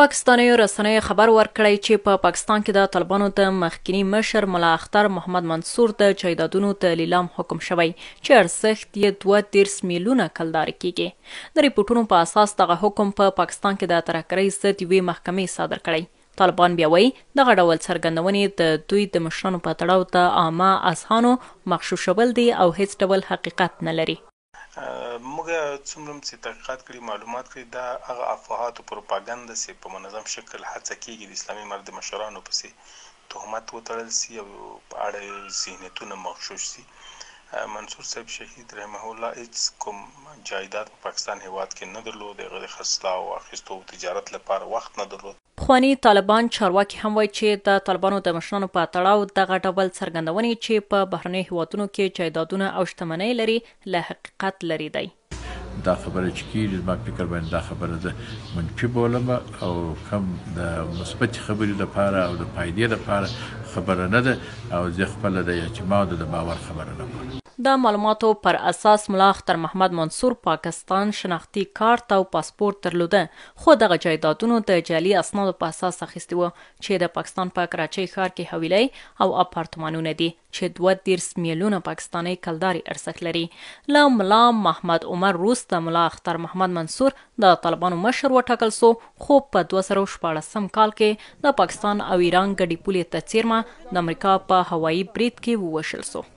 پاکستاني رسنیو خبر ورکړی چې په پاکستان کې د طالبانو د مخکنی مشر ملا اختر محمد منصور د جایدادونو د لیلام حکم شوی چې ارزښت یې 32 میلیونه کلدارې کیږي. د ریپورټونو په اساس دغه حکم په پاکستان کې د ترهګرۍ ضد یوې محکمې صادر کړی. طالبان بیا وایي دغه ډول څرګندونې د دوی د مشرانو په تړاو د عامه اذهانو مغشوشول دي او هیڅ ډول حقیقت نه لري. موږ څومره چې تحقیقات کړي معلومات کړي دا هغه افواهات او پروپاګاندا چې په منظم شکل هڅه کیږي د اسلامي امارت د مشرانو پسې تهمت وتړل سي او په اړه ذهنیتونه مغشوش سي. منصور صاحب شهید رحمه الله هیڅ کوم جایداد په پاکستان هیواد کې نه درلود، هغه د خرڅلاو او اخیستو تجارت لپاره وخت نه درلود. پخواني طالبان چارواکي هم وایي چې د طالبانو د مشرانو په تړاو دغه ډول څرګندونې چې په بهرنیو هیوادونو کې جایدادونه او شتمنۍ لري له حقیقت لري دی. دا خبره چې کیږي زما فکر باندې دا خبره زه منفي بولم او کم د مثبت خبرې لپاره او د فایدې لپاره خبره نه ده او زه خپل د اعتماد د باور خبره نه کوم. د معلوماتو پر اساس ملا اختر محمد منصور پاکستان شناختی کارت او پاسپورت درلوده، خو دغه جایدادونو د جعلي اسنادو په اساس اخیستي وو چې د پاکستان په کراچۍ ښار کې حویلۍ او اپارتمانونه دي چې 32 میلیونه پاکستاني کلدارې ارزښت لري. له ملا محمد عمر وروسته ملا اختر محمد منصور د طالبانو مشر وټاکل سو، خو په 2014 کال کې د پاکستان او ایران ګډې پولې ته څیرمه د امریکا په هوایي برید کې ووژل سو.